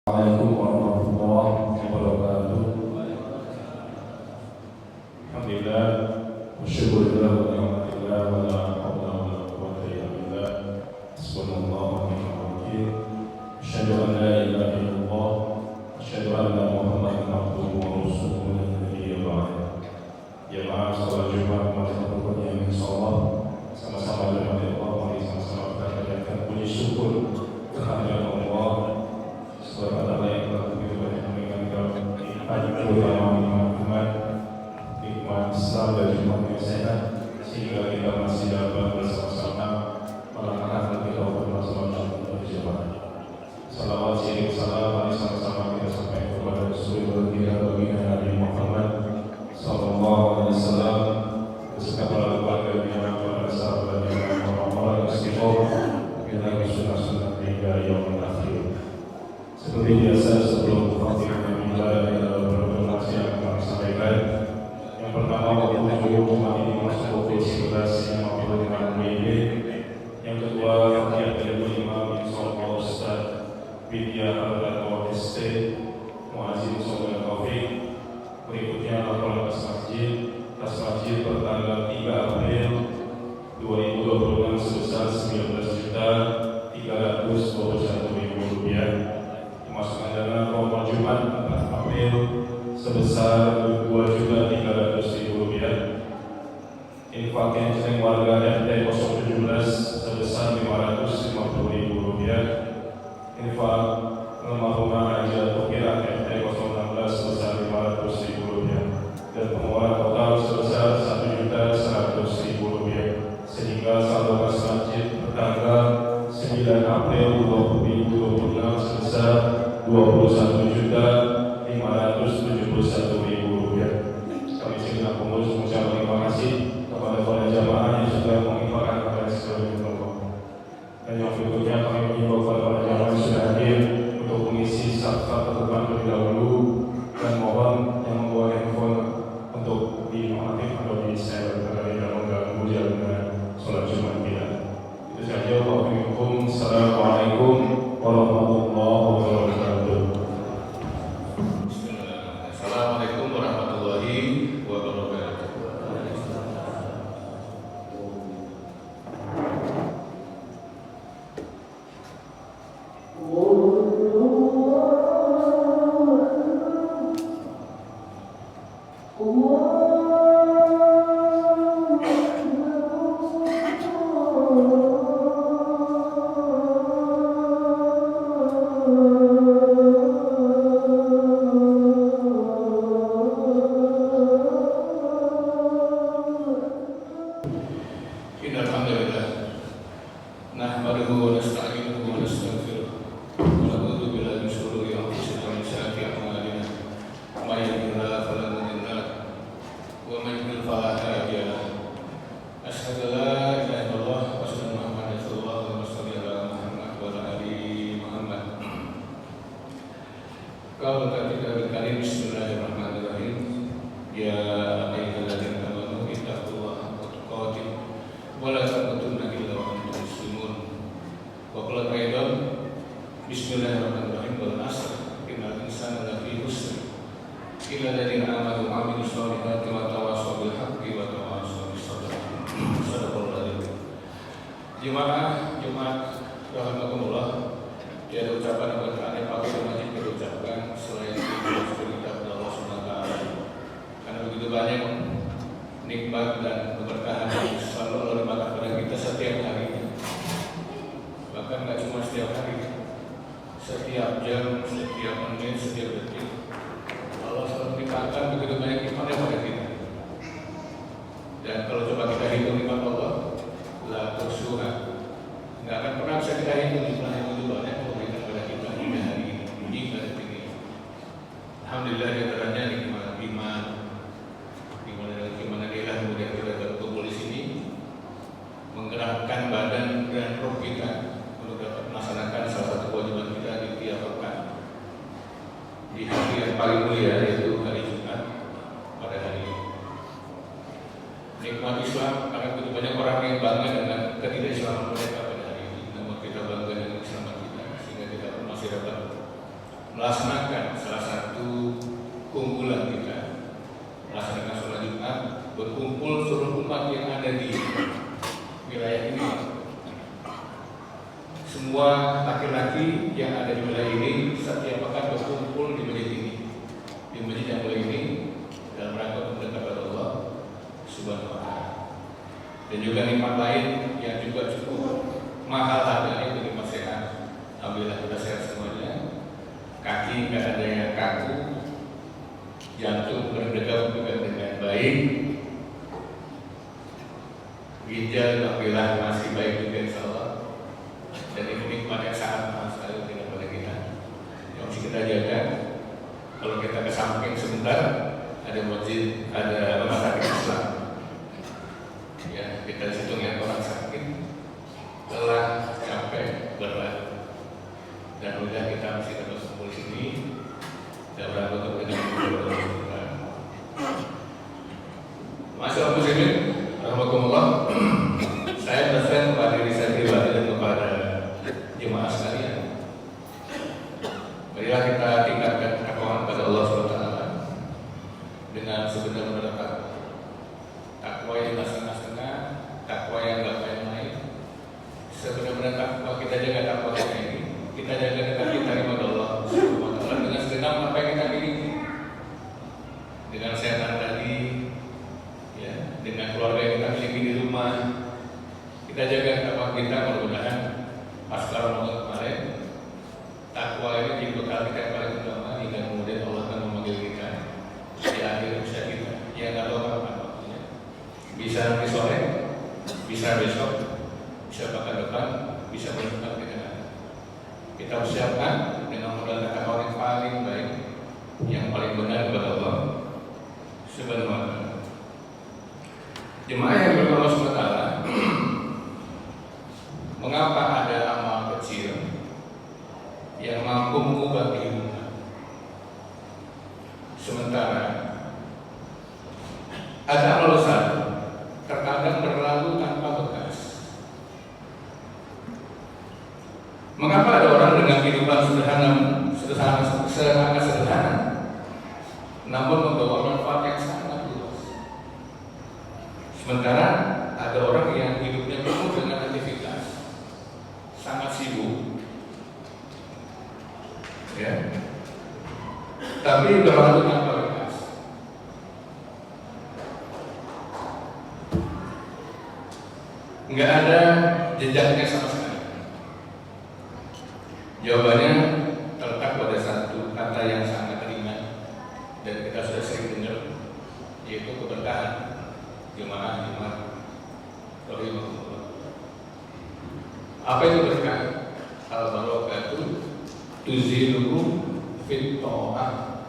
Assalamualaikum warahmatullahi wabarakatuh. Alhamdulillah, wasyukurillah wa ni'matillah wa la hawla wa la quwwata illa billah. Subhanallah wa bihamdihi. Asyhadu an la ilaha illallah, asyhadu anna Muhammadan abduhu wa rasuluhu la nabiyya ba'dahu. Jamaah salat Jumat malam yang insyaallah sama-sama dengan Allah, mari sama-sama kita panjatkan puji syukur kehadirat Allah subhanahu wa ta'ala yang telah begitu banyak memberikan nikmat terutama nikmat nikmat Islam dan nikmat yang sehat sehingga kita masih dapat bersama-sama melangkah lebih jauh bersama dalam berjamaah. Salawat sering salam mari sama-sama kita sampaikan kepada Rasulullah kita baginda Nabi Muhammad sallallahu alaihi wasallam beserta para keluarga para sahabat dan orang-orang yang istiqomah dengan sunnah-sunnah hingga yaumil akhir. Seperti biasa sebelum khatib memulai beberapa nasihat yang akan sampaikan. Yang pertama waktu umat ini masuk pukul 11.55 WIB. Yang kedua khatib dari Imam Insyaallah Ustaz Widya Al-Qadwa ST Muazzin Soleh Taufik. Berikutnya laporan kas masjid bertanggal 3 April 2026 sebesar 19.321.000 rupiah. Pemasukan dana pokok Jumat 4 April sebesar 2.300.000 rupiah. Infak yang sering warga RT 017 sebesar 550.000 rupiah. Infak almarhumah Haji Tukira RT 016 sebesar 500.000 rupiah. Dan pengeluaran total sebesar 1.100.000 rupiah. Sehingga saldo kas masjid bertanggal 9 April 2026 sebesar 21.571.000 rupiah. Kami singkat pengurus mengucapkan terima kasih kepada para jamaah yang sudah menginfakkan kepada sekalian Allah. Dan yang berikutnya kami mengimbau kepada para jamaah yang sudah hadir untuk mengisi saf-saf terdepan terlebih dahulu dan mohon yang membawa handphone untuk diaktifkan atau di-share karena tidak mengganggu jalannya sholat Jumat kita. Itu saja. Assalamualaikum warahmatullahi wabarakatuh. Assalamualaikum warahmatullahi wabarakatuh. melaksanakan salah satu keunggulan kita, melaksanakan sholat Jumat, berkumpul seluruh umat yang ada di wilayah ini. Semua laki-laki yang ada di wilayah ini setiap pekan berkumpul di masjid ini, di masjid yang mulia ini, dalam rangka mendekat kepada Allah Subhanahu wa Ta'ala. Dan juga nikmat lain yang juga cukup mahal harganya bagi mas sehat. Alhamdulillah kita sehat semuanya. Kaki nggak ada yang kaku, jantung berdetak juga dengan baik, ginjal alhamdulillah masih baik juga insya Allah. Dan ini nikmat yang sangat mahal sekali dengan pada kita yang harus kita jaga. Kalau kita ke samping sebentar ada masjid, ada rumah sakit Islam. Ya, kita hitung yang orang sakit telah capek berat, dan udah kita masih terus kumpul sini dan berangkat dengan berdoa. Masyaallah muslimin, rahmatullah. Saya berpesan kepada diri saya pribadi dan kepada jemaah sekalian. Marilah kita tingkatkan ketakwaan pada Allah SWT dengan sebenar-benar takwa. Takwa yang setengah-setengah, takwa yang gak main-main. Sebenar-benar takwa, kita jaga takwa kita ini. Kita jaga dekat kita kepada Allah SWT dengan segenap apa yang kita miliki. Dengan kesehatan tadi, ya, dengan keluarga yang kita miliki di rumah. Kita jaga takwa kita, mudah-mudahan pasca Ramadan kemarin, takwa ini jadi bekal kita yang paling utama hingga kemudian Allah akan memanggil kita di akhir usia kita. Ya nggak tahu kapan waktunya. Bisa nanti sore, bisa besok, bisa pekan depan, bisa bulan depan kita persiapkan dengan modal takwa yang paling baik, yang paling benar kepada Allah Subhanahu wa Ta'ala. Jemaah yang berdoa sementara. Mengapa ada amal kecil yang mampu mengubah kehidupan, sementara ada amal besar terkadang berlalu tanpa bekas? Mengapa ada orang dengan kehidupan sederhana, namun membawa manfaat yang sangat luas, sementara ada orang yang hidupnya penuh dengan aktivitas, sangat sibuk, ya, tapi berlalu tanpa bekas. Nggak ada jejaknya sama sekali. Jawabannya terletak pada satu kata yang sangat ringan dan kita sudah sering dengar, yaitu keberkahan. Jemaah rahimahullah. Apa itu berkah? Al-barakatuh tuziluhu fit ta'ah.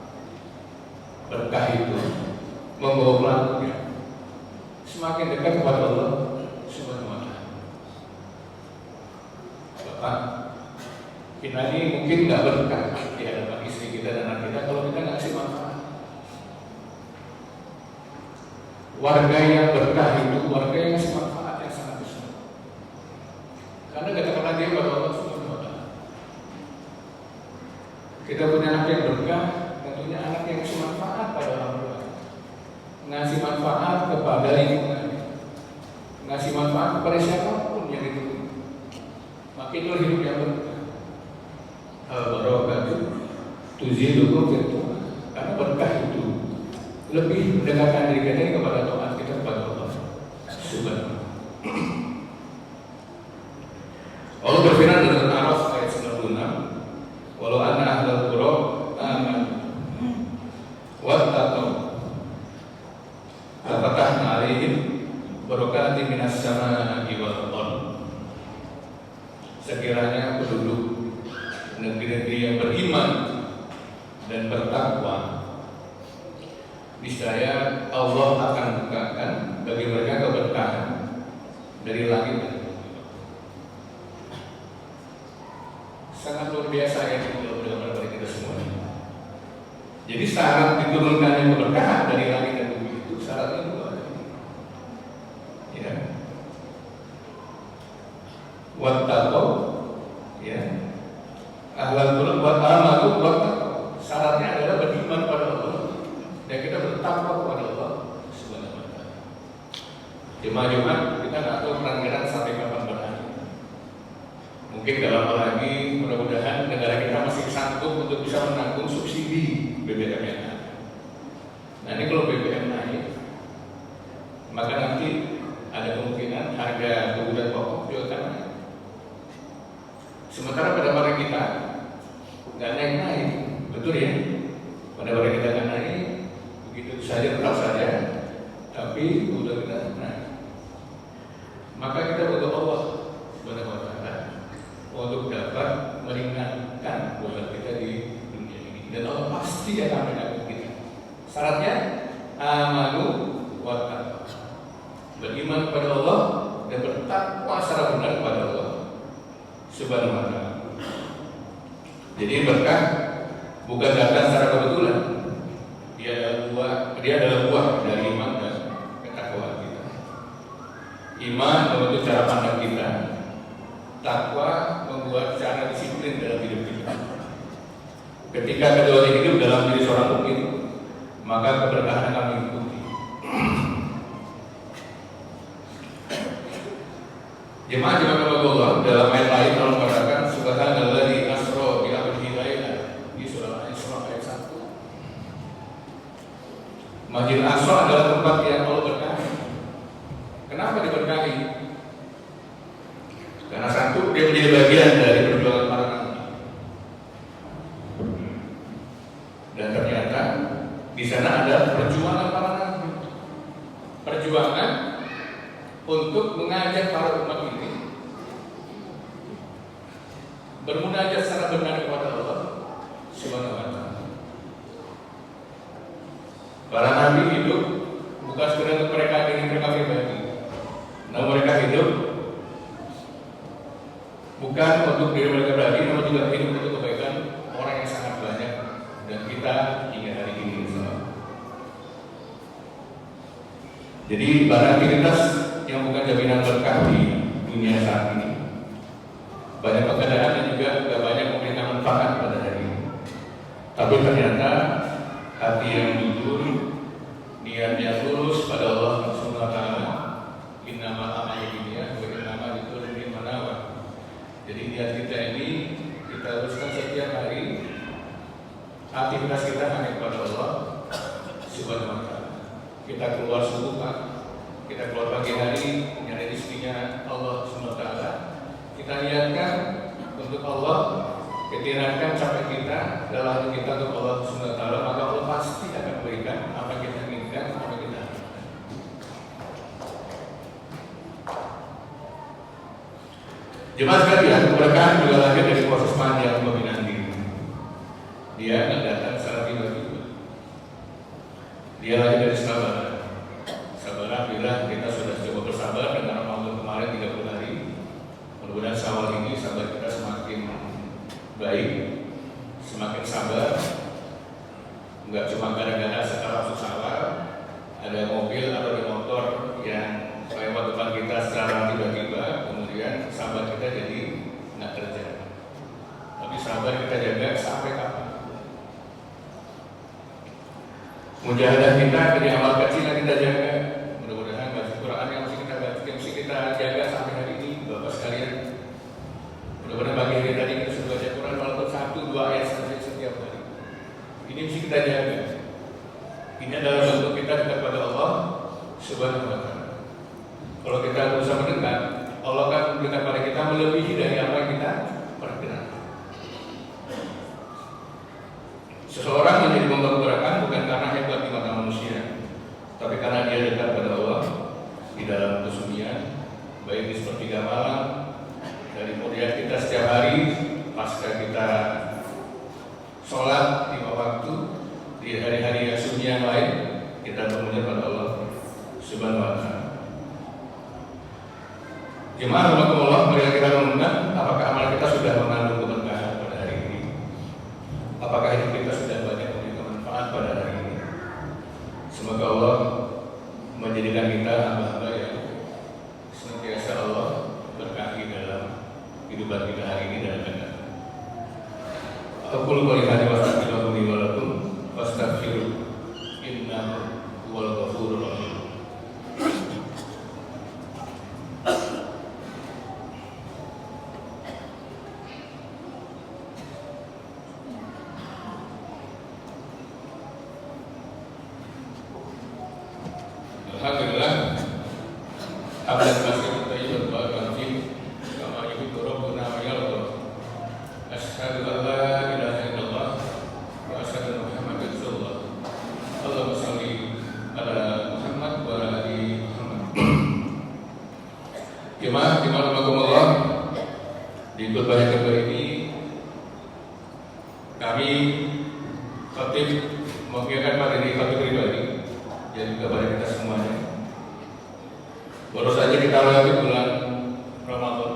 Berkah itu membawa pelakunya semakin dekat kepada Allah Subhanahu wa Ta'ala. Bapak, kita ini mungkin nggak berkah di hadapan istri kita dan anak kita kalau kita nggak kasih manfaat. Warga yang berkah itu warga yang kasih manfaat yang sangat besar. Karena kita kenal dia pada Allah Subhanahu wa Ta'ala. Kita punya anak yang berkah, tentunya anak yang kasih manfaat pada orang tua, ngasih manfaat kepada lingkungan, ngasih manfaat kepada siapapun yang itu. Makin hidup yang berkah. Al-barakatuh tuzilukum fit ta'ah. Karena berkah itu lebih mendekatkan diri kita kepada taat kita kepada Allah Subhanahu. Allah berfirman dalam Al-Araf ayat 96, walau anna ahlal qura amanu wattaqu lafatahna 'alaihim barakatin minas samaa'i wal ardh. Sekiranya penduduk negeri-negeri yang beriman dan bertakwa, niscaya Allah akan bukakan bagi mereka keberkahan dari langit dan bumi. Sangat luar biasa ya benar-benar bagi kita semuanya. Jadi syarat diturunkannya keberkahan dari langit dan bumi itu syaratnya dua. Ya. Wattaqu, ya. Ahlal qulub wa amanu wattaqu. bertakwa kepada Allah Subhanahu wa taala. Jemaah Jumat kita nggak tahu perangkiran sampai kapan berakhir. Mungkin gak lama lagi mudah-mudahan negara kita masih sanggup untuk bisa menanggung subsidi BBM yang ada. Nah ini kalau BBM naik, maka nanti ada kemungkinan harga kebutuhan pokok juga akan naik. Sementara pada barang kita nggak naik-naik, betul ya? Pada barang kita nggak naik, begitu saja tetap saja, tapi kebutuhan kita naik. Maka kita butuh Allah Subhanahu wa taala untuk dapat meringankan beban kita di dunia ini, dan Allah pasti akan meringankan kita. Syaratnya amanu wa taqwa, beriman kepada Allah dan bertakwa secara benar kepada Allah Subhanahu wa taala. Jadi berkah bukan datang secara kebetulan. Dia adalah buah dari iman dan ketakwaan kita. Iman membentuk cara pandang kita. Takwa membuat cara disiplin dalam hidup kita. Ketika keduanya hidup dalam diri seorang mukmin, maka keberkahan akan mengikuti. Jemaah Allah dalam ayat lain Allah mengatakan subhanalladzi asra bi abdihi lailan di surah Al-Isra ayat 1. Masjid Aqsa adalah tempat yang Allah berkahi. Kenapa diberkahi? Karena satu, dia menjadi bagian dari perjuangan para nabi. Dan ternyata di sana ada perjuangan para nabi. Perjuangan untuk mengajak para umat ini bermunajat secara benar kepada Allah Subhanahu wa taala. Para nabi hidup bukan sekedar untuk mereka ingin mereka pribadi, namun mereka hidup bukan untuk diri mereka pribadi, namun juga hidup untuk kebaikan orang yang sangat banyak dan kita hingga hari ini. Jadi barang aktivitas yang bukan jaminan berkah di dunia saat ini, banyak pekerjaan dan juga tidak banyak memberikan manfaat pada hari ini. Tapi ternyata hati yang jujur, niat yang lurus pada Allah Subhanahu wa taala, innamal a'malu binniyat wa innamal likulli imrin ma nawa. Jadi niat kita ini kita luruskan setiap hari, aktivitas kita hanya kepada Allah Subhanahu wa taala. Kita keluar subuh Pak, kita keluar pagi hari nyari rezekinya Allah Subhanahu wa taala. Kita niatkan untuk Allah, kita capek kita dalam kita untuk Allah Subhanahu wa taala, maka Allah pasti akan berikan apa yang kita inginkan, apa yang kita harapkan. Jemaah sekalian, keberkahan juga lahir dari proses panjang pembinaan diri. Dia tidak datang secara tiba-tiba. Dia lahir dari sabar. Sabar bila kita sudah coba bersabar dengan Ramadan kemarin 30 hari. Mudah-mudahan Syawal ini sabar kita semakin baik, semakin sabar. Enggak cuma gara-gara setelah masuk Syawal ada mobil atau ada motor yang lewat depan kita secara tiba-tiba, kemudian sabar kita jadi nggak terjaga. Tapi sabar kita jaga sampai kapan? Mujahadah kita dari amal kecil yang kita jaga. Mudah-mudahan baca Quran yang mesti kita baca, yang mesti kita jaga sampai hari ini, Bapak sekalian. Mudah-mudahan pagi hari tadi kita sudah baca Quran walaupun 1-2 ayat saja setiap hari. Ini mesti kita jaga. Ini adalah bentuk kita dekat pada Allah Subhanahu wa taala. Kalau kita berusaha mendekat, Allah akan memberikan pada kita melebihi dari apa yang kita perkirakan. Seseorang menjadi pemberkatan bukan karena hebat di mata manusia, tapi karena dia dekat pada Allah di dalam kesunyian, baik di sepertiga malam, dari muriat kita setiap hari, pasca kita sholat 5 waktu, di hari-hari yang sunyi yang lain, kita bermunajat pada Allah Subhanahu wa taala. Jemaah rahmatullah, mari kita renungkan apakah amal kita sudah mengandung keberkahan pada hari ini? Apakah hidup kita sudah banyak memberikan manfaat pada hari ini? Semoga Allah menjadikan kita hamba-hamba yang senantiasa Allah berkahi dalam kehidupan kita hari ini dan akan. Aku qouli hadza wa astaghfirullahi wa lakum wastaghfiruh innahu huwal ghafurur rahim. Alhamdulillah, hamdan katsiran thayyiban mubarakan fihi kama yuhibbu rabbuna wa yarda. Asyhadu an la ilaha illallah wa asyhadu anna Muhammadan rasulullah. Allahumma shalli ala Muhammad wa ala ali Muhammad. Jemaah, di khutbah yang kedua ini kami khatib mengingatkan pada diri khatib pribadi dan juga pada kita semuanya. Baru saja kita lewati bulan Ramadan,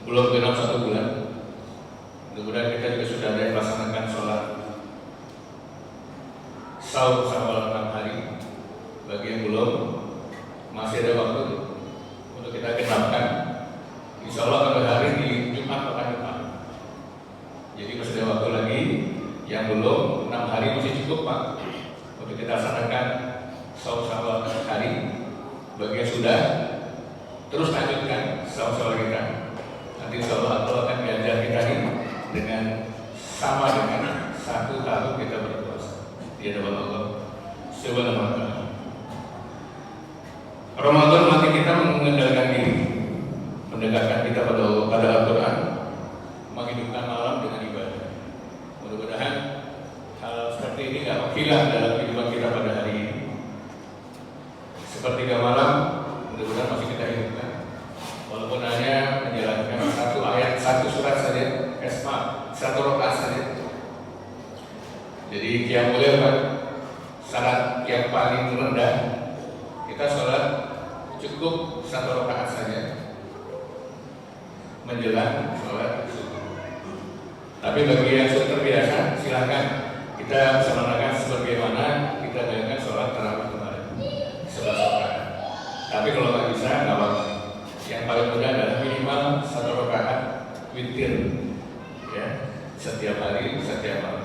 belum genap 1 bulan. Mudah-mudahan kita juga sudah ada yang melaksanakan sholat saum sama 6 hari. Bagi yang belum, masih ada waktu untuk kita genapkan. Insya Allah pada hari di Jumat pekan depan. Jadi masih ada waktu lagi. Yang belum, 6 hari masih cukup Pak untuk kita laksanakan saum sama hari. Bagi yang sudah, terus lanjutkan saum kita. Nanti insya Allah akan diajar kita ini dengan sama dengan 1 tahun kita berpuasa di hadapan Allah Subhanahu wa Ta'ala. Ramadan melatih kita mengendalikan diri, mendekatkan kita pada Allah, pada Al-Quran, menghidupkan malam dengan ibadah. Mudah-mudahan hal seperti ini tidak hilang dalam kehidupan kita pada hari ini. Sepertiga malam, mudah-mudahan masih kita hidupkan. Walaupun hanya menjalankan 1 ayat, 1 surat saja, 1 rakaat saja. Jadi qiyamul lail Pak, syarat yang paling rendah kita sholat cukup 1 rakaat saja menjelang sholat subuh. Tapi bagi yang sudah terbiasa, silakan kita samakan sebagaimana kita dengan sholat tarawih kemarin 11 rakaat. Tapi kalau nggak bisa, nggak apa-apa. Yang paling mudah adalah minimal 1 rakaat witir, ya, setiap hari, setiap malam.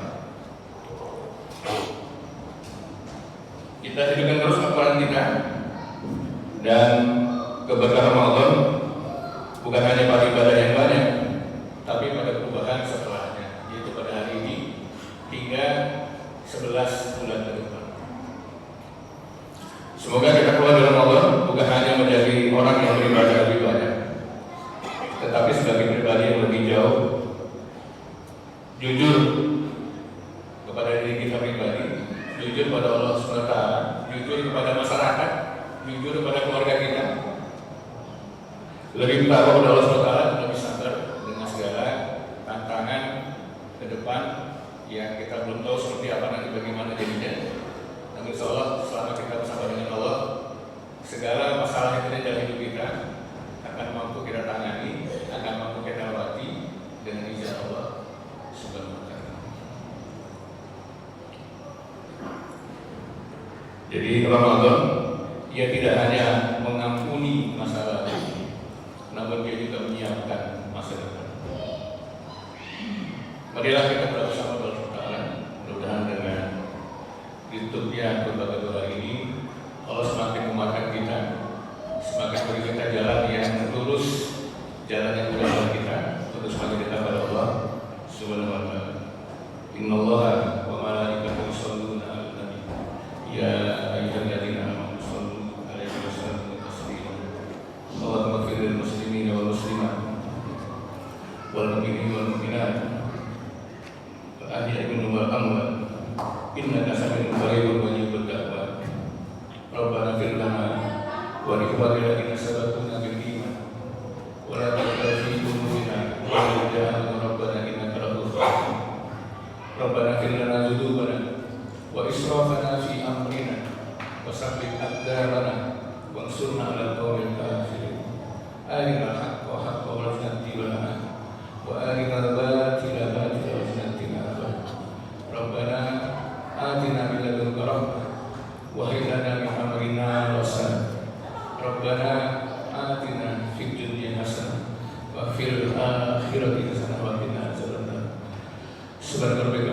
Kita hidupkan terus Al-Quran kita, dan keberkahan Ramadan bukan hanya pada ibadah yang banyak, tapi pada perubahan setelahnya, yaitu pada hari ini hingga 11 bulan ke depan. Semoga kita keluar dari Ramadan bukan hanya menjadi orang yang beribadah lebih banyak, tetapi sebagai pribadi yang lebih jauh, jujur kepada diri kita pribadi, jujur pada Allah SWT, jujur kepada masyarakat, jujur kepada keluarga kita, lebih bertakwa kepada Allah SWT, lebih sabar dengan segala tantangan ke depan yang kita belum tahu seperti apa nanti, bagaimana jadinya. Namun insya Allah selama kita bersama dengan Allah, segala masalah yang ada dalam hidup kita akan mampu kita tangani, akan mampu kita lewati dengan izin Allah Subhanahu wa Ta'ala. Jadi Ramadan, ia tidak hanya mengampuni masa lalu, namun dia juga menyiapkan masa depan. Marilah kita bersama Allah Ta'ala, mudah-mudahan dengan YouTube-nya berbagai doa ini, Allah semakin menguatkan kita, semakin beri kita jalan yang lurus, jalan yang mudah bagi kita, untuk semakin dekat pada Allah Subhanahu wa Ta'ala. Innallaha wa malaikatahu yusholluna 'alan nabi. Ya ayyuhalladzina amanu shollu 'alaihi wa sallimu taslima. Allahumma ighfir lil muslimina wal muslimat wal mu'minina wal mu'minat wal ahya'i minhum wal amwat. Innaka sami'un qaribun mujibud da'wat. Rabbana ighfir lana wa li ikhwanina alladhina sabaquna bil iman wa la taj'al fi qulubina ghillan rabbana innaka ra'ufur rahim. Rabbana ighfir lana dzunubana wa israfana fi amrina wa sabbit aqdamana wa ansurna 'alal qawmil kafirin. Arinal haqqa haqqan warzuqna ittiba'ahu wa arinal batila batilan warzuqna ijtinabah. Rabbana atina min ladunka rahmah wa hab lana min amrina rashada. Rabbana atina fid dunya hasanah wa fil akhirati hasanah wa qina adzabannar. Subhanallah.